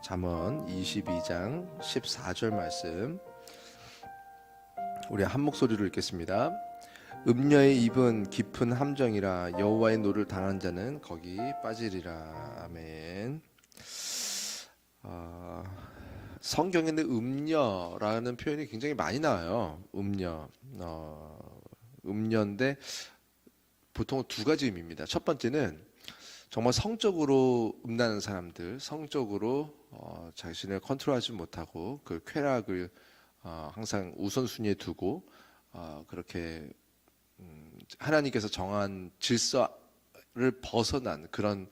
잠언 22장 14절 말씀 우리 한 목소리로 읽겠습니다. 음녀의 입은 깊은 함정이라 여호와의 노를 당한 자는 거기 빠지리라. 아멘. 성경에는 음녀라는 표현이 굉장히 많이 나와요. 음녀인데 보통 두 가지 의미입니다. 첫 번째는 정말 성적으로 음란한 사람들, 성적으로 자신을 컨트롤하지 못하고 그 쾌락을 항상 우선순위에 두고 그렇게 하나님께서 정한 질서를 벗어난 그런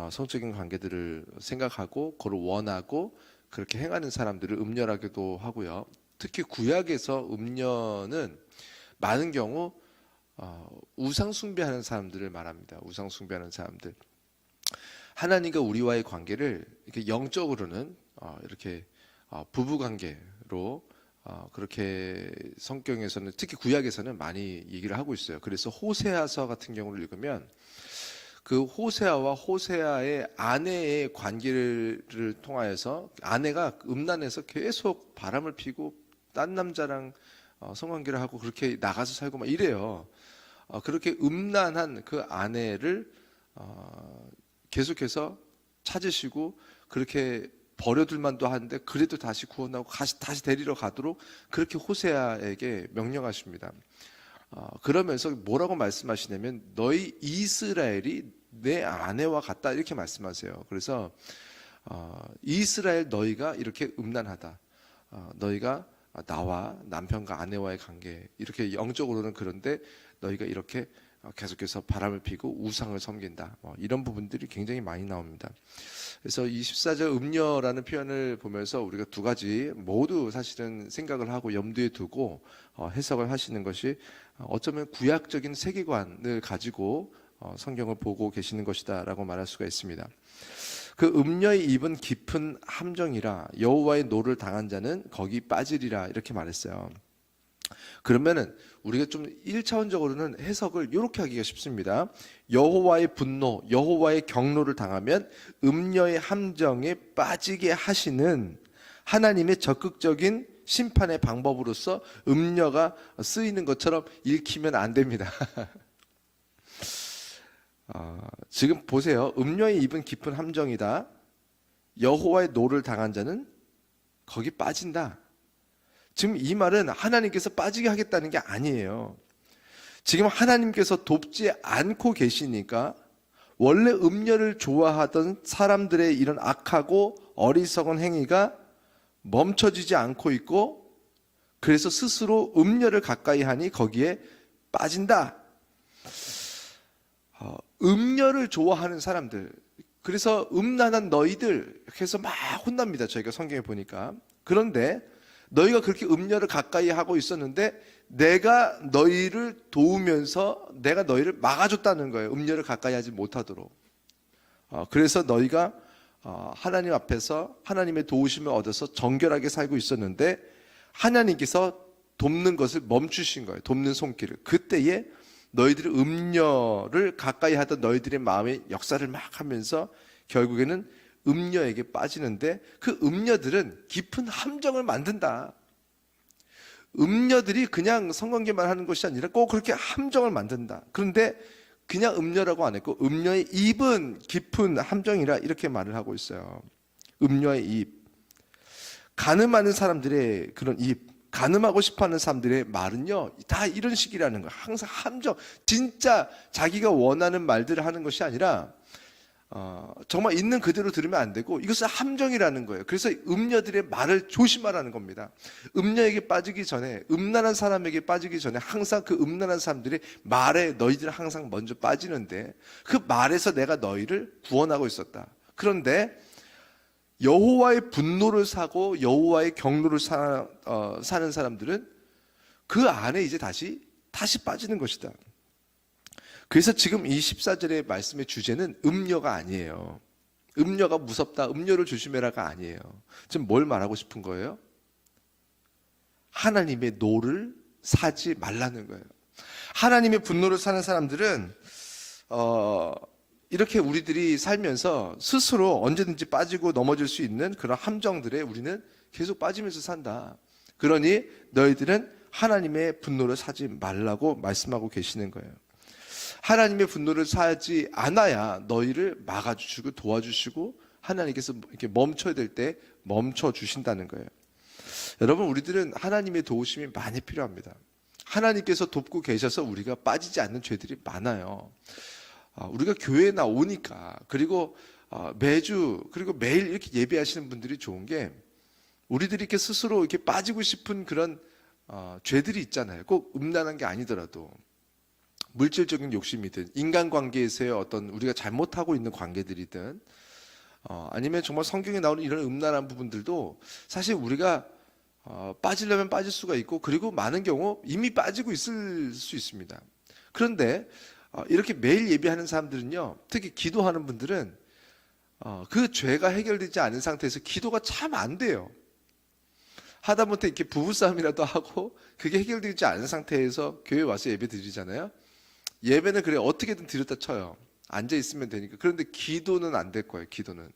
성적인 관계들을 생각하고 그걸 원하고 그렇게 행하는 사람들을 음녀라기도 하고요. 특히 구약에서 음녀는 많은 경우 우상 숭배하는 사람들을 말합니다. 우상 숭배하는 사람들. 하나님과 우리와의 관계를 이렇게 영적으로는 이렇게 부부 관계로 그렇게 성경에서는 특히 구약에서는 많이 얘기를 하고 있어요. 그래서 호세아서 같은 경우를 읽으면 그 호세아와 호세아의 아내의 관계를 통하여서 아내가 음란해서 계속 바람을 피고 딴 남자랑 성관계를 하고 그렇게 나가서 살고 막 이래요. 그렇게 음란한 그 아내를 계속해서 찾으시고 그렇게 버려둘 만도 하는데 그래도 다시 구원하고 다시 데리러 가도록 그렇게 호세아에게 명령하십니다. 그러면서 뭐라고 말씀하시냐면 너희 이스라엘이 내 아내와 같다 이렇게 말씀하세요. 그래서 이스라엘 너희가 이렇게 음란하다. 너희가 나와 남편과 아내와의 관계 이렇게 영적으로는 그런데 너희가 이렇게 계속해서 바람을 피고 우상을 섬긴다. 이런 부분들이 굉장히 많이 나옵니다. 그래서 이 14절 음녀라는 표현을 보면서 우리가 두 가지 모두 사실은 생각을 하고 염두에 두고 해석을 하시는 것이 어쩌면 구약적인 세계관을 가지고 성경을 보고 계시는 것이다라고 말할 수가 있습니다. 그 음녀의 입은 깊은 함정이라 여호와의 노를 당한 자는 거기 빠지리라 이렇게 말했어요. 그러면은 우리가 좀 1차원적으로는 해석을 이렇게 하기가 쉽습니다. 여호와의 분노, 여호와의 경노를 당하면 음녀의 함정에 빠지게 하시는 하나님의 적극적인 심판의 방법으로서 음녀가 쓰이는 것처럼 읽히면 안 됩니다. 지금 보세요. 음녀의 입은 깊은 함정이다. 여호와의 노를 당한 자는 거기 빠진다. 지금 이 말은 하나님께서 빠지게 하겠다는 게 아니에요. 지금 하나님께서 돕지 않고 계시니까 원래 음녀를 좋아하던 사람들의 이런 악하고 어리석은 행위가 멈춰지지 않고 있고 그래서 스스로 음녀를 가까이 하니 거기에 빠진다. 음녀를 좋아하는 사람들, 그래서 음란한 너희들 해서 막 혼납니다. 저희가 성경에 보니까. 그런데 너희가 그렇게 음녀를 가까이 하고 있었는데 내가 너희를 도우면서 내가 너희를 막아줬다는 거예요. 음녀를 가까이 하지 못하도록. 그래서 너희가 하나님 앞에서 하나님의 도우심을 얻어서 정결하게 살고 있었는데 하나님께서 돕는 것을 멈추신 거예요. 돕는 손길을. 그때에 너희들이 음녀를 가까이 하던 너희들의 마음의 역사를 막 하면서 결국에는 음녀에게 빠지는데 그 음녀들은 깊은 함정을 만든다. 음녀들이 그냥 성관계만 하는 것이 아니라 꼭 그렇게 함정을 만든다. 그런데 그냥 음녀라고 안 했고 음녀의 입은 깊은 함정이라 이렇게 말을 하고 있어요. 음녀의 입. 간음하는 사람들의 그런 입. 간음하고 싶어하는 사람들의 말은요 다 이런 식이라는 거예요. 항상 함정, 진짜 자기가 원하는 말들을 하는 것이 아니라 정말 있는 그대로 들으면 안 되고 이것은 함정이라는 거예요. 그래서 음녀들의 말을 조심하라는 겁니다. 음녀에게 빠지기 전에, 음란한 사람에게 빠지기 전에 항상 그 음란한 사람들의 말에 너희들은 항상 먼저 빠지는데 그 말에서 내가 너희를 구원하고 있었다. 그런데 여호와의 분노를 사고 여호와의 경노를 사는 사람들은 그 안에 이제 다시 빠지는 것이다. 그래서 지금 이 14절의 말씀의 주제는 음녀가 아니에요. 음녀가 무섭다, 음녀를 조심해라가 아니에요. 지금 뭘 말하고 싶은 거예요? 하나님의 노를 사지 말라는 거예요. 하나님의 분노를 사는 사람들은 이렇게 우리들이 살면서 스스로 언제든지 빠지고 넘어질 수 있는 그런 함정들에 우리는 계속 빠지면서 산다. 그러니 너희들은 하나님의 분노를 사지 말라고 말씀하고 계시는 거예요. 하나님의 분노를 사지 않아야 너희를 막아주시고 도와주시고 하나님께서 이렇게 멈춰야 될 때 멈춰 주신다는 거예요. 여러분, 우리들은 하나님의 도우심이 많이 필요합니다. 하나님께서 돕고 계셔서 우리가 빠지지 않는 죄들이 많아요. 우리가 교회에 나오니까, 그리고 매주 그리고 매일 이렇게 예배하시는 분들이 좋은 게, 우리들이 이렇게 스스로 이렇게 빠지고 싶은 그런 죄들이 있잖아요. 꼭 음란한 게 아니더라도 물질적인 욕심이든 인간관계에서의 어떤 우리가 잘못하고 있는 관계들이든 아니면 정말 성경에 나오는 이런 음란한 부분들도 사실 우리가 빠지려면 빠질 수가 있고, 그리고 많은 경우 이미 빠지고 있을 수 있습니다. 그런데 이렇게 매일 예배하는 사람들은요, 특히 기도하는 분들은 그 죄가 해결되지 않은 상태에서 기도가 참 안 돼요. 하다못해 이렇게 부부싸움이라도 하고 그게 해결되지 않은 상태에서 교회 와서 예배 드리잖아요. 예배는 그래 어떻게든 드렸다 쳐요. 앉아 있으면 되니까. 그런데 기도는 안 될 거예요. 기도는.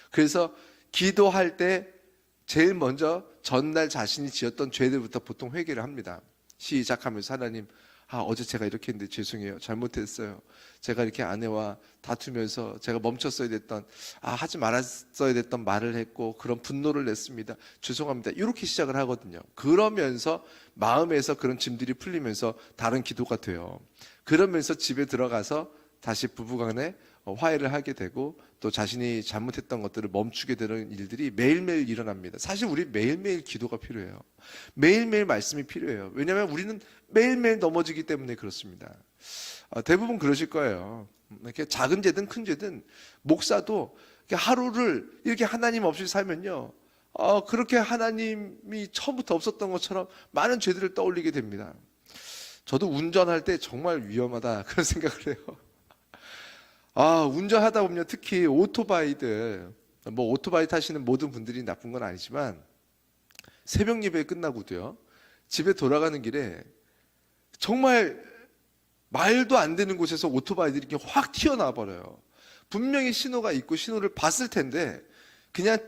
그래서 기도할 때 제일 먼저 전날 자신이 지었던 죄들부터 보통 회개를 합니다. 시작하면서 하나님, 어제 제가 이렇게 했는데 죄송해요. 잘못했어요. 제가 이렇게 아내와 다투면서 제가 멈췄어야 됐던, 하지 말았어야 됐던 말을 했고 그런 분노를 냈습니다. 죄송합니다. 이렇게 시작을 하거든요. 그러면서 마음에서 그런 짐들이 풀리면서 다른 기도가 돼요. 그러면서 집에 들어가서 다시 부부간에 화해를 하게 되고 또 자신이 잘못했던 것들을 멈추게 되는 일들이 매일매일 일어납니다. 사실 우리 매일매일 기도가 필요해요. 매일매일 말씀이 필요해요. 왜냐하면 우리는 매일매일 넘어지기 때문에 그렇습니다. 대부분 그러실 거예요. 이렇게 작은 죄든 큰 죄든 목사도 하루를 이렇게 하나님 없이 살면요, 그렇게 하나님이 처음부터 없었던 것처럼 많은 죄들을 떠올리게 됩니다. 저도 운전할 때 정말 위험하다 그런 생각을 해요. 운전하다 보면 특히 오토바이들, 오토바이 타시는 모든 분들이 나쁜 건 아니지만 새벽 예배 끝나고도요, 집에 돌아가는 길에 정말 말도 안 되는 곳에서 오토바이들이 이렇게 확 튀어나와 버려요. 분명히 신호가 있고 신호를 봤을 텐데 그냥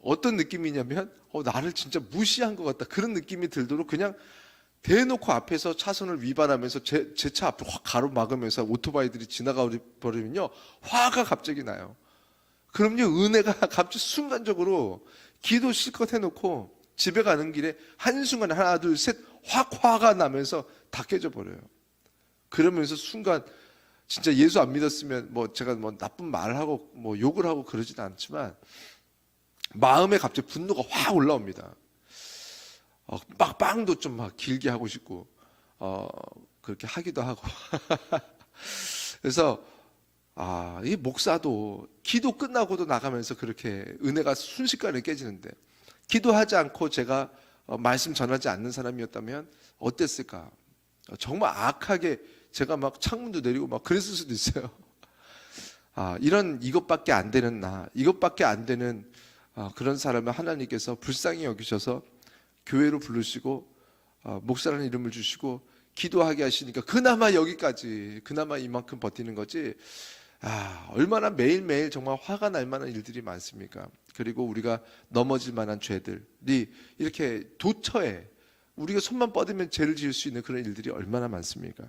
어떤 느낌이냐면 나를 진짜 무시한 것 같다, 그런 느낌이 들도록 그냥 대놓고 앞에서 차선을 위반하면서 제 차 앞을 확 가로막으면서 오토바이들이 지나가 버리면요, 화가 갑자기 나요. 그럼요, 은혜가 갑자기 순간적으로 기도 실컷 해놓고 집에 가는 길에 한순간에 하나 둘 셋 확 화가 나면서 다 깨져 버려요. 그러면서 순간 진짜 예수 안 믿었으면 제가 나쁜 말을 하고 욕을 하고 그러지는 않지만 마음에 갑자기 분노가 확 올라옵니다. 빵도 좀 막 길게 하고 싶고 그렇게 하기도 하고 그래서 이 목사도 기도 끝나고도 나가면서 그렇게 은혜가 순식간에 깨지는데, 기도하지 않고 제가 말씀 전하지 않는 사람이었다면 어땠을까? 정말 악하게 제가 막 창문도 내리고 막 그랬을 수도 있어요. 이것밖에 안 되는 이것밖에 안 되는 그런 사람을 하나님께서 불쌍히 여기셔서 교회로 부르시고 목사라는 이름을 주시고 기도하게 하시니까 그나마 여기까지, 그나마 이만큼 버티는 거지. 얼마나 매일매일 정말 화가 날 만한 일들이 많습니까? 그리고 우리가 넘어질 만한 죄들이 이렇게 도처에 우리가 손만 뻗으면 죄를 지을 수 있는 그런 일들이 얼마나 많습니까?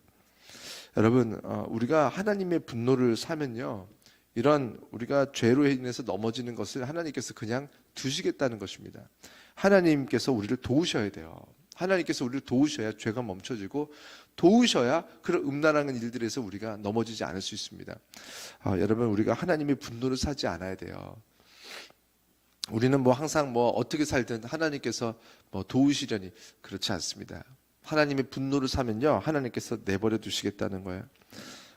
여러분, 우리가 하나님의 분노를 사면요, 이런 우리가 죄로 인해서 넘어지는 것을 하나님께서 그냥 두시겠다는 것입니다. 하나님께서 우리를 도우셔야 돼요. 하나님께서 우리를 도우셔야 죄가 멈춰지고, 도우셔야 그런 음란한 일들에서 우리가 넘어지지 않을 수 있습니다. 여러분, 우리가 하나님의 분노를 사지 않아야 돼요. 우리는 항상 어떻게 살든 하나님께서 도우시려니, 그렇지 않습니다. 하나님의 분노를 사면요, 하나님께서 내버려 두시겠다는 거예요.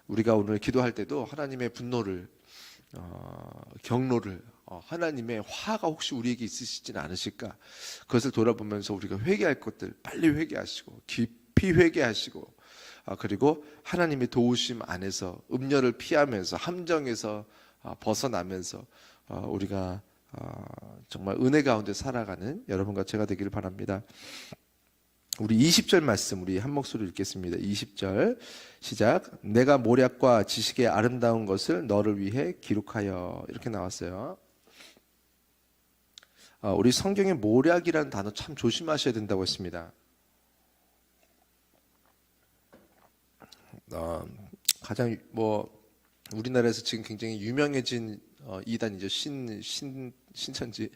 우리가 오늘 기도할 때도 하나님의 분노를, 경로를, 하나님의 화가 혹시 우리에게 있으시진 않으실까, 그것을 돌아보면서 우리가 회개할 것들 빨리 회개하시고 깊이 회개하시고, 그리고 하나님의 도우심 안에서 음녀를 피하면서 함정에서 벗어나면서 우리가 정말 은혜 가운데 살아가는 여러분과 제가 되기를 바랍니다. 우리 20절 말씀 우리 한 목소리로 읽겠습니다. 20절 시작. 내가 모략과 지식의 아름다운 것을 너를 위해 기록하여, 이렇게 나왔어요. 우리 성경에 모략이라는 단어 참 조심하셔야 된다고 했습니다. 가장 우리나라에서 지금 굉장히 유명해진 이단이죠. 신천지.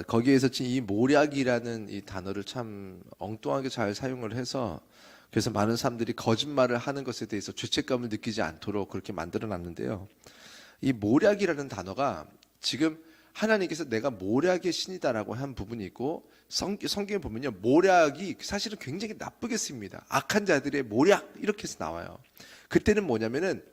거기에서 지금 이 모략이라는 이 단어를 참 엉뚱하게 잘 사용을 해서, 그래서 많은 사람들이 거짓말을 하는 것에 대해서 죄책감을 느끼지 않도록 그렇게 만들어 놨는데요. 이 모략이라는 단어가 지금 하나님께서 내가 모략의 신이다라고 한 부분이 있고, 성경에 보면요, 모략이 사실은 굉장히 나쁘게 씁니다. 악한 자들의 모략, 이렇게 해서 나와요. 그때는 뭐냐면은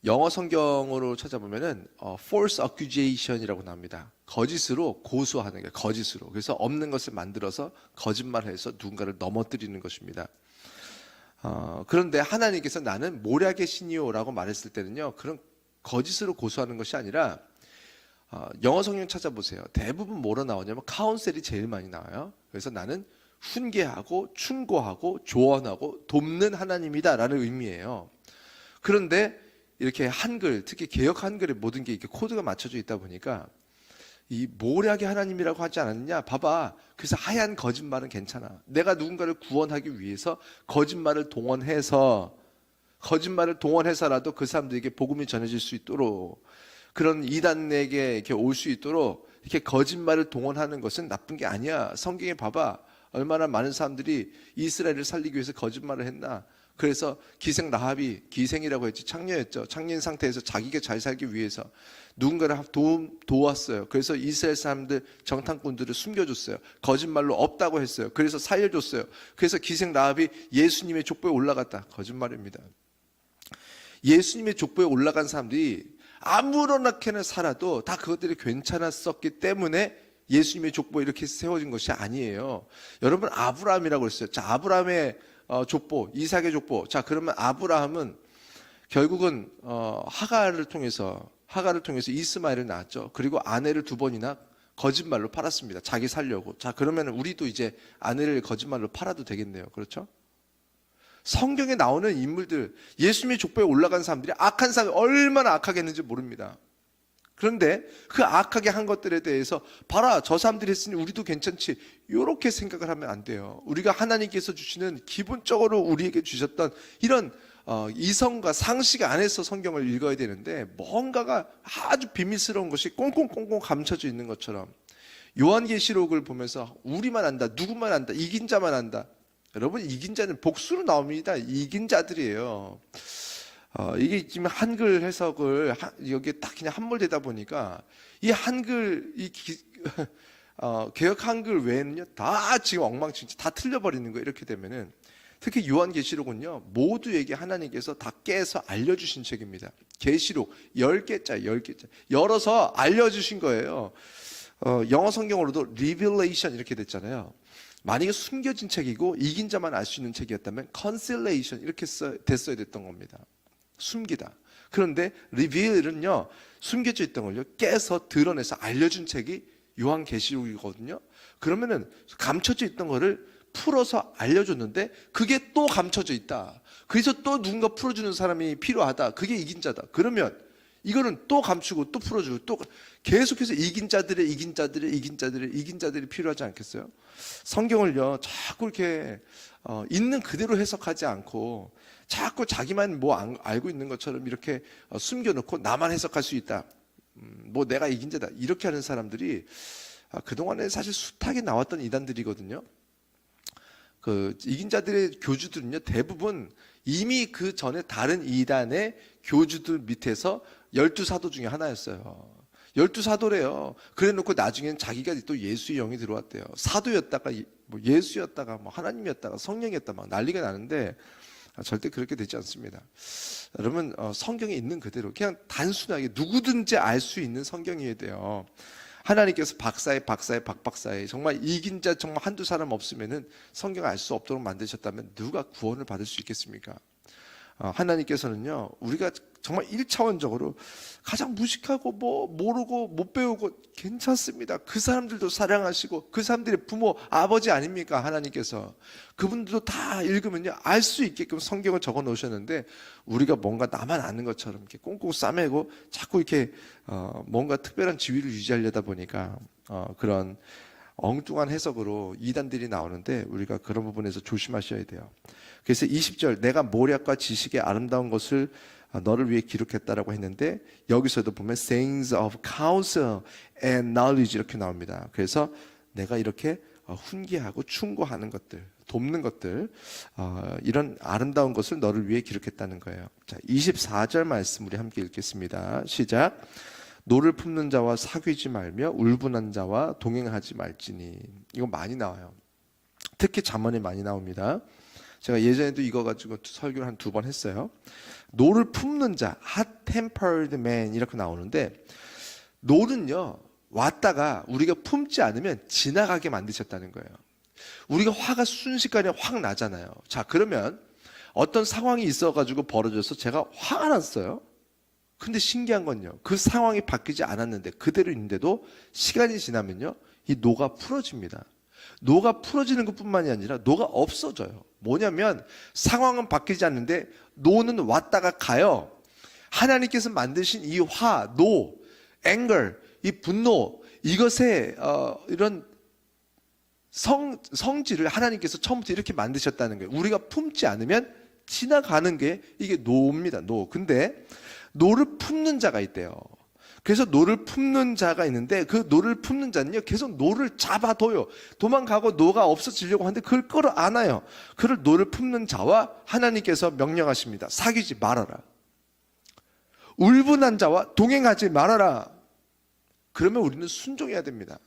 영어 성경으로 찾아보면은 false accusation이라고 나옵니다. 거짓으로 고소하는 게, 거짓으로. 그래서 없는 것을 만들어서 거짓말해서 누군가를 넘어뜨리는 것입니다. 그런데 하나님께서 나는 모략의 신이요라고 말했을 때는요, 그런 거짓으로 고소하는 것이 아니라, 영어 성경 찾아보세요. 대부분 뭐로 나오냐면 카운셀이 제일 많이 나와요. 그래서 나는 훈계하고 충고하고 조언하고 돕는 하나님이다라는 의미예요. 그런데 이렇게 한글, 특히 개역 한글에 모든 게 이렇게 코드가 맞춰져 있다 보니까 이 모략의 하나님이라고 하지 않았느냐? 봐봐. 그래서 하얀 거짓말은 괜찮아. 내가 누군가를 구원하기 위해서 거짓말을 동원해서라도 그 사람들에게 복음이 전해질 수 있도록, 그런 이단에게 이렇게 올 수 있도록 이렇게 거짓말을 동원하는 것은 나쁜 게 아니야. 성경에 봐봐. 얼마나 많은 사람들이 이스라엘을 살리기 위해서 거짓말을 했나. 그래서 기생 라합이, 기생이라고 했지, 창녀였죠. 창녀인 상태에서 자기가 잘 살기 위해서 누군가를 도왔어요. 그래서 이스라엘 사람들, 정탐꾼들을 숨겨줬어요. 거짓말로 없다고 했어요. 그래서 살려줬어요. 그래서 기생 라합이 예수님의 족보에 올라갔다. 거짓말입니다. 예수님의 족보에 올라간 사람들이 아무렇게나 살아도 다 그것들이 괜찮았었기 때문에 예수님의 족보에 이렇게 세워진 것이 아니에요. 여러분, 아브라함이라고 그랬어요. 자, 아브라함의 족보, 이삭의 족보. 자, 그러면 아브라함은 결국은 하갈을 통해서 이스마엘을 낳았죠. 그리고 아내를 2번이나 거짓말로 팔았습니다. 자기 살려고. 자, 그러면 우리도 이제 아내를 거짓말로 팔아도 되겠네요. 그렇죠? 성경에 나오는 인물들, 예수님의 족보에 올라간 사람들이 악한 사람이 얼마나 악하게 했는지 모릅니다. 그런데 그 악하게 한 것들에 대해서 봐라, 저 사람들이 했으니 우리도 괜찮지, 이렇게 생각을 하면 안 돼요. 우리가 하나님께서 주시는, 기본적으로 우리에게 주셨던 이런 이성과 상식 안에서 성경을 읽어야 되는데, 뭔가가 아주 비밀스러운 것이 꽁꽁꽁꽁 감춰져 있는 것처럼, 요한계시록을 보면서 우리만 안다, 누구만 안다, 이긴 자만 안다. 여러분, 이긴 자는 복수로 나옵니다. 이긴 자들이에요. 이게 지금 한글 해석을 여기에 딱 그냥 함몰되다 보니까 이 한글, 개역 한글 외에는요 다 지금 엉망진창, 다 틀려버리는 거예요. 이렇게 되면은, 특히 요한계시록은요 모두에게 하나님께서 다 깨서 알려주신 책입니다. 계시록 10개짜리 10개짜리 열어서 알려주신 거예요. 영어 성경으로도 리빌레이션 이렇게 됐잖아요. 만약에 숨겨진 책이고 이긴 자만 알 수 있는 책이었다면 컨실레이션 이렇게 됐어야 됐던 겁니다. 숨기다. 그런데 리빌은요, 숨겨져 있던 걸요 깨서 드러내서 알려준 책이 요한계시록이거든요. 그러면은 감춰져 있던 거를 풀어서 알려줬는데 그게 또 감춰져 있다. 그래서 또 누군가 풀어주는 사람이 필요하다. 그게 이긴 자다. 그러면 이거는 또 감추고 또 풀어주고 또 계속해서 이긴 자들이 필요하지 않겠어요? 성경을요 자꾸 이렇게 있는 그대로 해석하지 않고 자꾸 자기만 알고 있는 것처럼 이렇게 숨겨놓고 나만 해석할 수 있다. 내가 이긴 자다. 이렇게 하는 사람들이 그동안에 사실 숱하게 나왔던 이단들이거든요. 그 이긴 자들의 교주들은요 대부분 이미 그 전에 다른 이단의 교주들 밑에서 12사도 중에 하나였어요. 12사도래요. 그래 놓고 나중에는 자기가 또 예수의 영이 들어왔대요. 사도였다가 예수였다가 하나님이었다가 성령이었다 막 난리가 나는데 절대 그렇게 되지 않습니다. 여러분, 성경에 있는 그대로 그냥 단순하게 누구든지 알 수 있는 성경이어야 돼요. 하나님께서 박박사에 정말 이긴 자 정말 한두 사람 없으면은 성경을 알 수 없도록 만드셨다면 누가 구원을 받을 수 있겠습니까? 하나님께서는요 우리가 정말 1차원적으로 가장 무식하고 모르고 못 배우고 괜찮습니다. 그 사람들도 사랑하시고 그 사람들의 부모, 아버지 아닙니까? 하나님께서. 그분들도 다 읽으면요, 알 수 있게끔 성경을 적어 놓으셨는데 우리가 뭔가 나만 아는 것처럼 이렇게 꽁꽁 싸매고 자꾸 이렇게 뭔가 특별한 지위를 유지하려다 보니까 그런 엉뚱한 해석으로 이단들이 나오는데 우리가 그런 부분에서 조심하셔야 돼요. 그래서 20절, 내가 모략과 지식의 아름다운 것을 너를 위해 기록했다라고 했는데 여기서도 보면 sayings of counsel and knowledge 이렇게 나옵니다. 그래서 내가 이렇게 훈계하고 충고하는 것들, 돕는 것들, 이런 아름다운 것을 너를 위해 기록했다는 거예요. 자, 24절 말씀 우리 함께 읽겠습니다. 시작. 노를 품는 자와 사귀지 말며 울분한 자와 동행하지 말지니. 이거 많이 나와요. 특히 잠언에 많이 나옵니다. 제가 예전에도 이거 가지고 설교를 한 2번 했어요. 노를 품는 자, hot-tempered man 이렇게 나오는데 노는요, 왔다가 우리가 품지 않으면 지나가게 만드셨다는 거예요. 우리가 화가 순식간에 확 나잖아요. 자, 그러면 어떤 상황이 있어가지고 벌어져서 제가 화가 났어요. 근데 신기한 건요, 그 상황이 바뀌지 않았는데 그대로 있는데도 시간이 지나면요, 이 노가 풀어집니다. 노가 풀어지는 것뿐만이 아니라 노가 없어져요. 뭐냐면 상황은 바뀌지 않는데 노는 왔다가 가요. 하나님께서 만드신 이 화, 노, anger, 이 분노, 이것의 이런 성질을 하나님께서 처음부터 이렇게 만드셨다는 거예요. 우리가 품지 않으면 지나가는 게 이게 노입니다. 노. 근데 노를 품는 자가 있대요. 그래서 노를 품는 자가 있는데 그 노를 품는 자는요, 계속 노를 잡아둬요. 도망가고 노가 없어지려고 하는데 그걸 끌어안아요. 그를 노를 품는 자와 하나님께서 명령하십니다. 사귀지 말아라. 울분한 자와 동행하지 말아라. 그러면 우리는 순종해야 됩니다.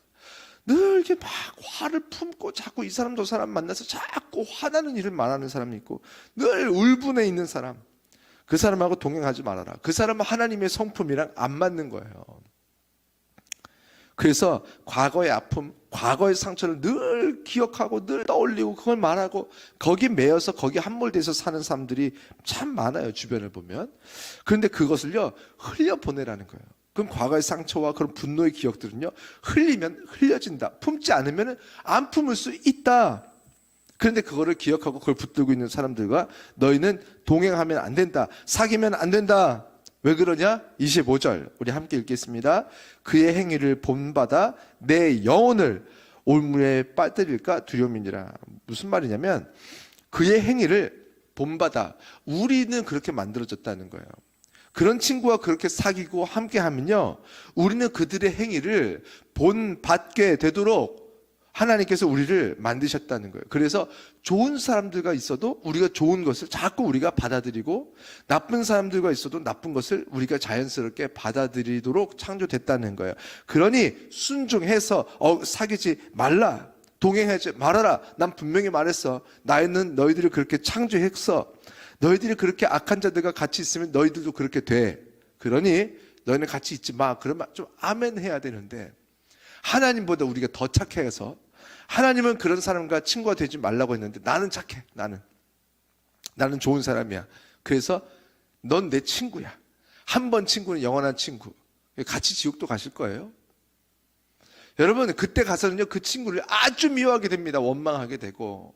늘 이렇게 막 화를 품고 자꾸 이 사람 저 사람 만나서 자꾸 화나는 일을 말하는 사람이 있고 늘 울분해 있는 사람, 그 사람하고 동행하지 말아라. 그 사람은 하나님의 성품이랑 안 맞는 거예요. 그래서 과거의 아픔, 과거의 상처를 늘 기억하고 늘 떠올리고 그걸 말하고 거기 매여서 거기 함몰돼서 사는 사람들이 참 많아요. 주변을 보면. 그런데 그것을요, 흘려보내라는 거예요. 그럼 과거의 상처와 그런 분노의 기억들은요, 흘리면 흘려진다. 품지 않으면 안 품을 수 있다. 그런데 그거를 기억하고 그걸 붙들고 있는 사람들과 너희는 동행하면 안 된다. 사귀면 안 된다. 왜 그러냐? 25절 우리 함께 읽겠습니다. 그의 행위를 본받아 내 영혼을 올무에 빠뜨릴까 두려움이니라. 무슨 말이냐면 그의 행위를 본받아, 우리는 그렇게 만들어졌다는 거예요. 그런 친구와 그렇게 사귀고 함께 하면요, 우리는 그들의 행위를 본받게 되도록 하나님께서 우리를 만드셨다는 거예요. 그래서 좋은 사람들과 있어도 우리가 좋은 것을 자꾸 우리가 받아들이고 나쁜 사람들과 있어도 나쁜 것을 우리가 자연스럽게 받아들이도록 창조됐다는 거예요. 그러니 순종해서 사귀지 말라, 동행하지 말아라. 난 분명히 말했어. 나는 너희들을 그렇게 창조했어. 너희들이 그렇게 악한 자들과 같이 있으면 너희들도 그렇게 돼. 그러니 너희는 같이 있지 마. 그러면 좀 아멘 해야 되는데 하나님보다 우리가 더 착해서 하나님은 그런 사람과 친구가 되지 말라고 했는데 나는 착해. 나는 좋은 사람이야. 그래서 넌 내 친구야. 한 번 친구는 영원한 친구. 같이 지옥도 가실 거예요. 여러분, 그때 가서는요, 그 친구를 아주 미워하게 됩니다. 원망하게 되고.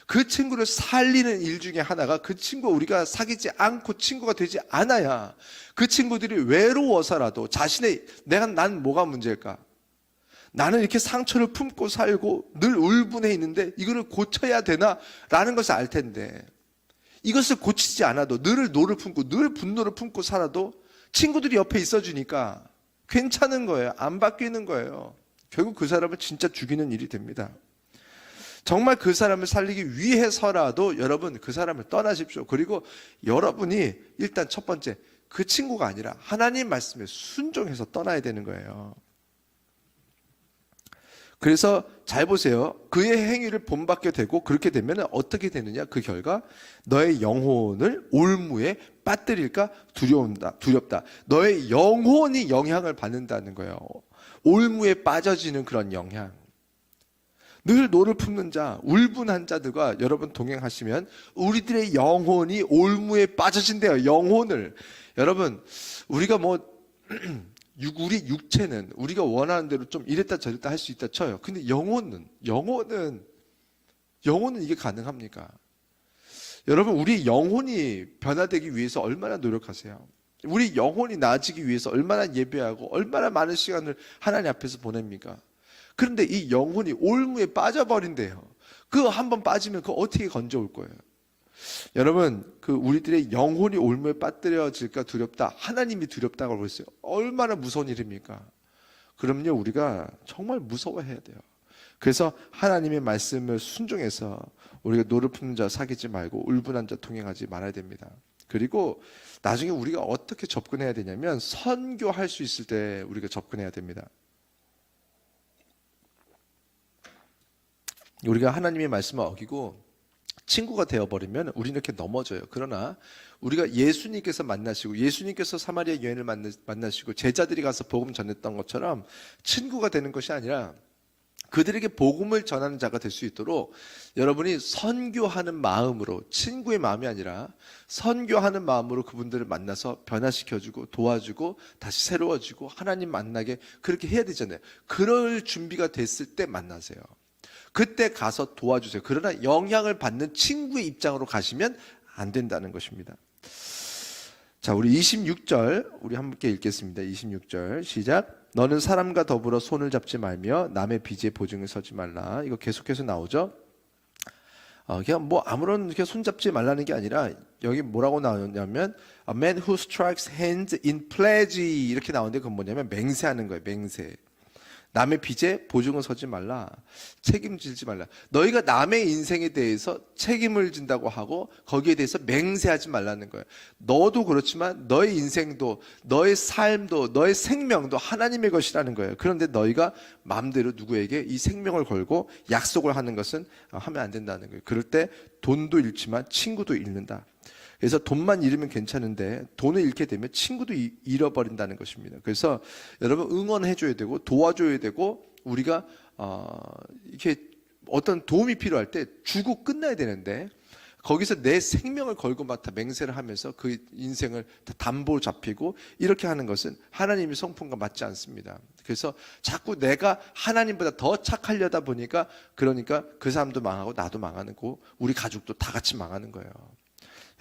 그 친구를 살리는 일 중에 하나가 그 친구가 우리가 사귀지 않고 친구가 되지 않아야 그 친구들이 외로워서라도 자신의 난 뭐가 문제일까? 나는 이렇게 상처를 품고 살고 늘 울분해 있는데 이거를 고쳐야 되나? 라는 것을 알 텐데 이것을 고치지 않아도 늘 노를 품고 늘 분노를 품고 살아도 친구들이 옆에 있어주니까 괜찮은 거예요. 안 바뀌는 거예요. 결국 그 사람을 진짜 죽이는 일이 됩니다. 정말 그 사람을 살리기 위해서라도 여러분 그 사람을 떠나십시오. 그리고 여러분이 일단 첫 번째 그 친구가 아니라 하나님 말씀에 순종해서 떠나야 되는 거예요. 그래서 잘 보세요. 그의 행위를 본받게 되고 그렇게 되면 어떻게 되느냐? 그 결과 너의 영혼을 올무에 빠뜨릴까 두렵다. 너의 영혼이 영향을 받는다는 거예요. 올무에 빠져지는 그런 영향. 늘 노를 품는 자, 울분한 자들과 여러분 동행하시면 우리들의 영혼이 올무에 빠져진대요. 영혼을. 여러분, 우리가 우리 육체는 우리가 원하는 대로 좀 이랬다 저랬다 할 수 있다 쳐요. 근데 영혼은 이게 가능합니까? 여러분, 우리 영혼이 변화되기 위해서 얼마나 노력하세요? 우리 영혼이 나아지기 위해서 얼마나 예배하고 얼마나 많은 시간을 하나님 앞에서 보냅니까? 그런데 이 영혼이 올무에 빠져버린대요. 그거 한번 빠지면 그거 어떻게 건져올 거예요? 여러분, 우리들의 영혼이 올무에 빠뜨려질까 두렵다. 하나님이 두렵다고 하고 있어요. 얼마나 무서운 일입니까? 그럼요, 우리가 정말 무서워해야 돼요. 그래서 하나님의 말씀을 순종해서 우리가 노를 품는 자 사귀지 말고 울분한 자 동행하지 말아야 됩니다. 그리고 나중에 우리가 어떻게 접근해야 되냐면 선교할 수 있을 때 우리가 접근해야 됩니다. 우리가 하나님의 말씀을 어기고 친구가 되어버리면 우리는 이렇게 넘어져요. 그러나 우리가 예수님께서 만나시고 예수님께서 사마리아 여인을 만나시고 제자들이 가서 복음 전했던 것처럼 친구가 되는 것이 아니라 그들에게 복음을 전하는 자가 될 수 있도록 여러분이 선교하는 마음으로, 친구의 마음이 아니라 선교하는 마음으로 그분들을 만나서 변화시켜주고 도와주고 다시 새로워지고 하나님 만나게 그렇게 해야 되잖아요. 그럴 준비가 됐을 때 만나세요. 그때 가서 도와주세요. 그러나 영향을 받는 친구의 입장으로 가시면 안 된다는 것입니다. 자, 우리 26절 우리 함께 읽겠습니다. 26절 시작. 너는 사람과 더불어 손을 잡지 말며 남의 빚에 보증을 서지 말라. 이거 계속해서 나오죠. 그냥 아무런 이렇게 손 잡지 말라는 게 아니라 여기 뭐라고 나오냐면 A man who strikes hands in pledge 이렇게 나오는데 그건 뭐냐면 맹세하는 거예요. 맹세. 남의 빚에 보증을 서지 말라. 책임지지 말라. 너희가 남의 인생에 대해서 책임을 진다고 하고 거기에 대해서 맹세하지 말라는 거예요. 너도 그렇지만 너의 인생도 너의 삶도 너의 생명도 하나님의 것이라는 거예요. 그런데 너희가 마음대로 누구에게 이 생명을 걸고 약속을 하는 것은 하면 안 된다는 거예요. 그럴 때 돈도 잃지만 친구도 잃는다. 그래서 돈만 잃으면 괜찮은데 돈을 잃게 되면 친구도 잃어버린다는 것입니다. 그래서 여러분 응원해줘야 되고 도와줘야 되고 우리가 이렇게 어떤 도움이 필요할 때 주고 끝나야 되는데 거기서 내 생명을 걸고 막 다 맹세를 하면서 그 인생을 다 담보로 잡히고 이렇게 하는 것은 하나님의 성품과 맞지 않습니다. 그래서 자꾸 내가 하나님보다 더 착하려다 보니까 그러니까 그 사람도 망하고 나도 망하는 거 우리 가족도 다 같이 망하는 거예요.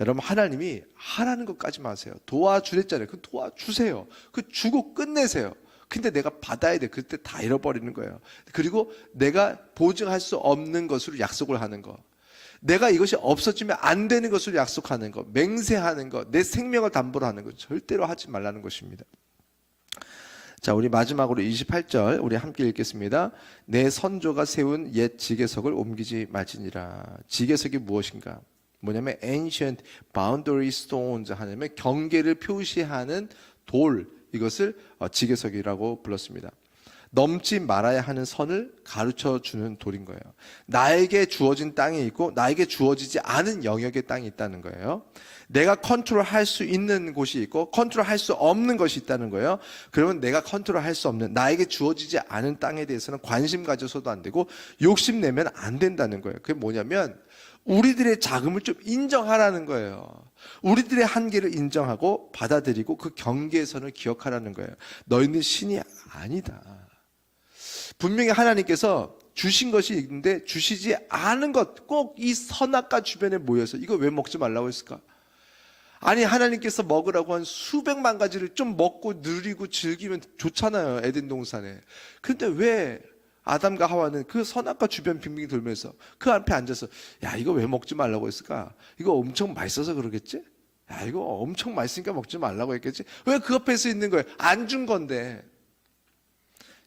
여러분 하나님이 하라는 것까지만 하세요. 도와주랬잖아요. 그 도와주세요. 그 주고 끝내세요. 근데 내가 받아야 돼. 그때 다 잃어버리는 거예요. 그리고 내가 보증할 수 없는 것으로 약속을 하는 거. 내가 이것이 없어지면 안 되는 것으로 약속하는 거. 맹세하는 거. 내 생명을 담보로 하는 거. 절대로 하지 말라는 것입니다. 자, 우리 마지막으로 28절 우리 함께 읽겠습니다. 내 선조가 세운 옛 지계석을 옮기지 말지니라. 지계석이 무엇인가? 뭐냐면 ancient boundary stones 하냐면 경계를 표시하는 돌 이것을 지계석이라고 불렀습니다. 넘지 말아야 하는 선을 가르쳐 주는 돌인 거예요. 나에게 주어진 땅이 있고 나에게 주어지지 않은 영역의 땅이 있다는 거예요. 내가 컨트롤할 수 있는 곳이 있고 컨트롤할 수 없는 것이 있다는 거예요. 그러면 내가 컨트롤할 수 없는 나에게 주어지지 않은 땅에 대해서는 관심 가져서도 안 되고 욕심내면 안 된다는 거예요. 그게 뭐냐면 우리들의 자금을 좀 인정하라는 거예요. 우리들의 한계를 인정하고 받아들이고 그 경계선을 기억하라는 거예요. 너희는 신이 아니다. 분명히 하나님께서 주신 것이 있는데 주시지 않은 것 꼭 이 선악과 주변에 모여서 이거 왜 먹지 말라고 했을까? 아니 하나님께서 먹으라고 한 수백만 가지를 좀 먹고 누리고 즐기면 좋잖아요. 에덴 동산에. 그런데 왜 아담과 하와는 그 선악과 주변 빙빙 돌면서 그 앞에 앉아서 야 이거 왜 먹지 말라고 했을까? 이거 엄청 맛있어서 그러겠지? 야 이거 엄청 맛있으니까 먹지 말라고 했겠지? 왜 그 옆에서 있는 거예요? 안 준 건데.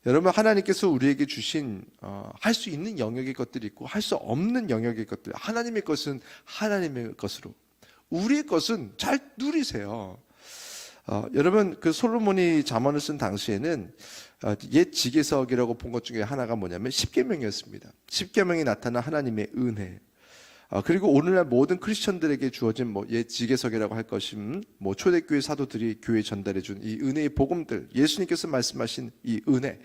여러분 하나님께서 우리에게 주신 할 수 있는 영역의 것들이 있고 할 수 없는 영역의 것들 하나님의 것은 하나님의 것으로 우리의 것은 잘 누리세요. 여러분 그 솔로몬이 잠언을 쓴 당시에는 옛 지계석이라고 본 것 중에 하나가 뭐냐면 십계명이었습니다. 십계명이 나타난 하나님의 은혜. 그리고 오늘날 모든 크리스천들에게 주어진 옛 지계석이라고 할 것인 초대교회 사도들이 교회에 전달해 준 이 은혜의 복음들, 예수님께서 말씀하신 이 은혜,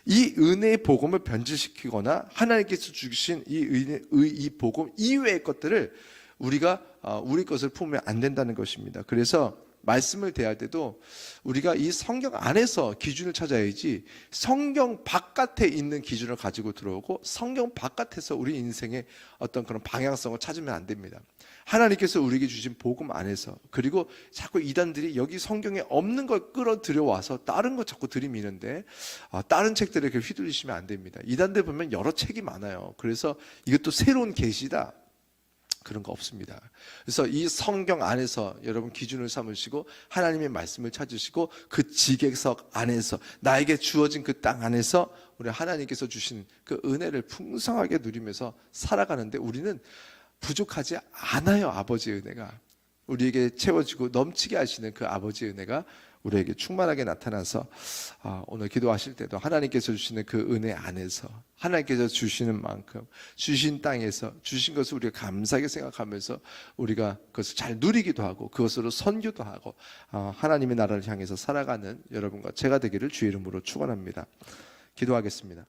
이 은혜의 복음을 변질시키거나 하나님께서 주신 이 복음 이외의 것들을 우리가 우리 것을 품으면 안 된다는 것입니다. 그래서 말씀을 대할 때도 우리가 이 성경 안에서 기준을 찾아야지 성경 바깥에 있는 기준을 가지고 들어오고 성경 바깥에서 우리 인생의 어떤 그런 방향성을 찾으면 안 됩니다. 하나님께서 우리에게 주신 복음 안에서, 그리고 자꾸 이단들이 여기 성경에 없는 걸 끌어들여 와서 다른 거 자꾸 들이미는데 다른 책들에 휘둘리시면 안 됩니다. 이단들 보면 여러 책이 많아요. 그래서 이것도 새로운 계시다, 그런 거 없습니다. 그래서 이 성경 안에서 여러분 기준을 삼으시고 하나님의 말씀을 찾으시고 그 지객석 안에서 나에게 주어진 그 땅 안에서 우리 하나님께서 주신 그 은혜를 풍성하게 누리면서 살아가는데 우리는 부족하지 않아요. 아버지의 은혜가 우리에게 채워지고 넘치게 하시는 그 아버지의 은혜가 우리에게 충만하게 나타나서 오늘 기도하실 때도 하나님께서 주시는 그 은혜 안에서 하나님께서 주시는 만큼 주신 땅에서 주신 것을 우리가 감사하게 생각하면서 우리가 그것을 잘 누리기도 하고 그것으로 선교도 하고 하나님의 나라를 향해서 살아가는 여러분과 제가 되기를 주의 이름으로 축원합니다. 기도하겠습니다.